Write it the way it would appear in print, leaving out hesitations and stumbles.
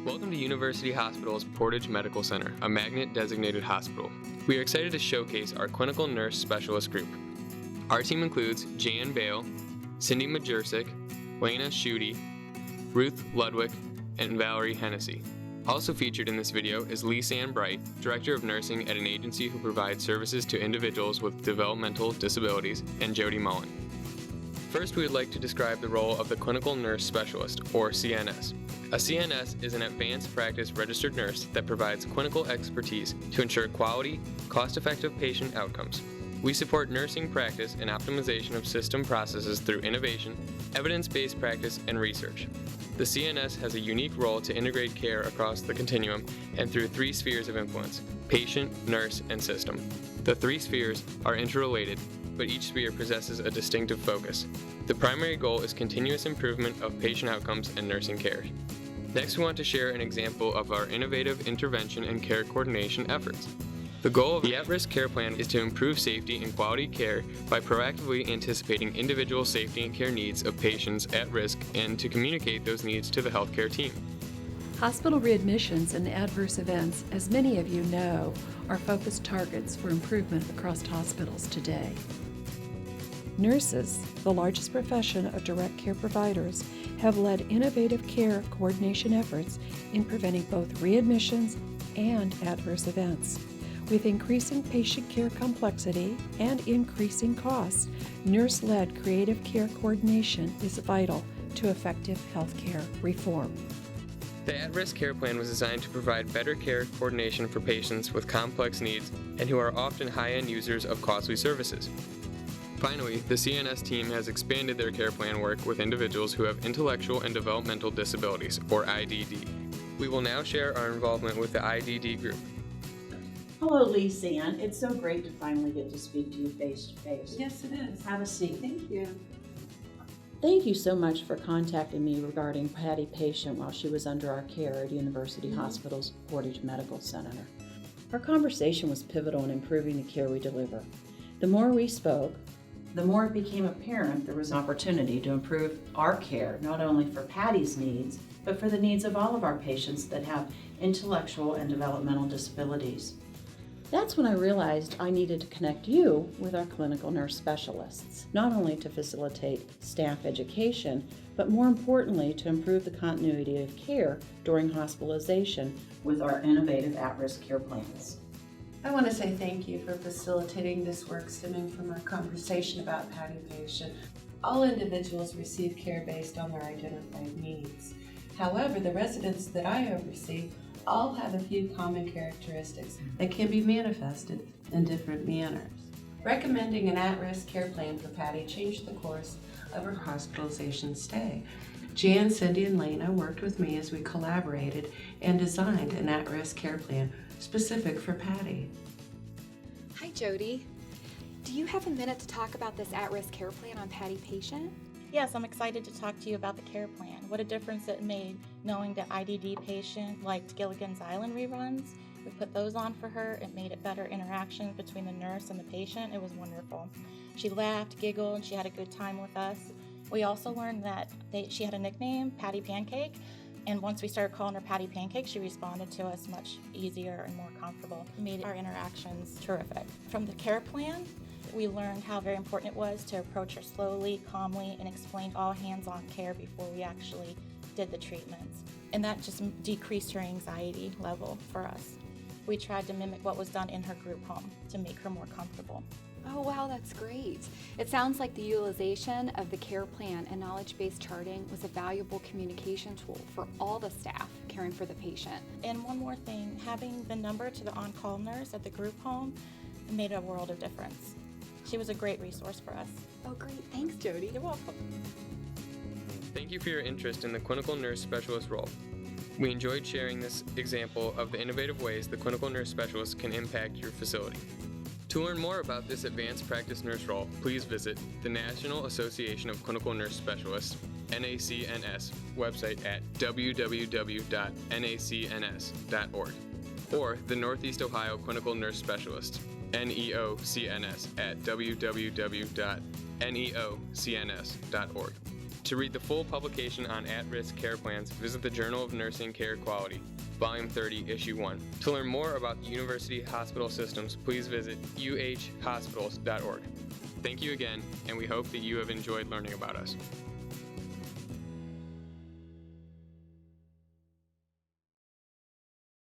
Welcome to University Hospital's Portage Medical Center, a magnet-designated hospital. We are excited to showcase our clinical nurse specialist group. Our team includes Jan Bale, Cindy Majersic, Lena Schutte, Ruth Ludwig, and Valerie Hennessy. Also featured in this video is Lisanne Bright, Director of Nursing at an agency who provides services to individuals with developmental disabilities, and Jody Mullen. First, we would like to describe the role of the Clinical Nurse Specialist, or CNS. A CNS is an advanced practice registered nurse that provides clinical expertise to ensure quality, cost-effective patient outcomes. We support nursing practice and optimization of system processes through innovation, evidence-based practice, and research. The CNS has a unique role to integrate care across the continuum and through three spheres of influence: patient, nurse, and system. The three spheres are interrelated, but each sphere possesses a distinctive focus. The primary goal is continuous improvement of patient outcomes and nursing care. Next, we want to share an example of our innovative intervention and care coordination efforts. The goal of the At-Risk Care Plan is to improve safety and quality care by proactively anticipating individual safety and care needs of patients at risk and to communicate those needs to the healthcare team. Hospital readmissions and adverse events, as many of you know, are focused targets for improvement across hospitals today. Nurses, the largest profession of direct care providers, have led innovative care coordination efforts in preventing both readmissions and adverse events. With increasing patient care complexity and increasing costs, nurse-led creative care coordination is vital to effective healthcare reform. The At-Risk Care Plan was designed to provide better care coordination for patients with complex needs and who are often high-end users of costly services. Finally, the CNS team has expanded their care plan work with individuals who have intellectual and developmental disabilities, or IDD. We will now share our involvement with the IDD group. Hello, Lisanne. It's so great to finally get to speak to you face to face. Yes, it is. Have a seat. Thank you. Thank you so much for contacting me regarding Patty Patient while she was under our care at University Hospital's Portage Medical Center. Our conversation was pivotal in improving the care we deliver. The more we spoke, the more it became apparent there was an opportunity to improve our care, not only for Patty's needs, but for the needs of all of our patients that have intellectual and developmental disabilities. That's when I realized I needed to connect you with our clinical nurse specialists, not only to facilitate staff education, but more importantly to improve the continuity of care during hospitalization with our innovative at-risk care plans. I want to say thank you for facilitating this work stemming from our conversation about Patty Patient. All individuals receive care based on their identified needs. However, the residents that I oversee all have a few common characteristics that can be manifested in different manners. Recommending an at-risk care plan for Patty changed the course of her hospitalization stay. Jan, Cindy, and Lena worked with me as we collaborated and designed an at-risk care plan specific for Patty. Hi, Jody. Do you have a minute to talk about this at-risk care plan on Patty Patient? Yes, I'm excited to talk to you about the care plan. What a difference it made knowing that IDD patient liked Gilligan's Island reruns. We put those on for her. It made it better interaction between the nurse and the patient. It was wonderful. She laughed, giggled, and she had a good time with us. We also learned that she had a nickname, Patty Pancake, and once we started calling her Patty Pancake, she responded to us much easier and more comfortable. It made our interactions terrific. From the care plan, we learned how very important it was to approach her slowly, calmly, and explain all hands-on care before we actually did the treatments. And that just decreased her anxiety level for us. We tried to mimic what was done in her group home to make her more comfortable. Oh, wow, that's great. It sounds like the utilization of the care plan and knowledge-based charting was a valuable communication tool for all the staff caring for the patient. And one more thing, having the number to the on-call nurse at the group home made a world of difference. She was a great resource for us. Oh, great. Thanks, Jody. You're welcome. Thank you for your interest in the clinical nurse specialist role. We enjoyed sharing this example of the innovative ways the clinical nurse specialist can impact your facility. To learn more about this advanced practice nurse role, please visit the National Association of Clinical Nurse Specialists, NACNS, website at www.nacns.org, or the Northeast Ohio Clinical Nurse Specialist, NEOCNS, at www.neocns.org. To read the full publication on at-risk care plans, visit the Journal of Nursing Care Quality, Volume 30, Issue 1. To learn more about the University Hospital Systems, please visit uhhospitals.org. Thank you again, and we hope that you have enjoyed learning about us.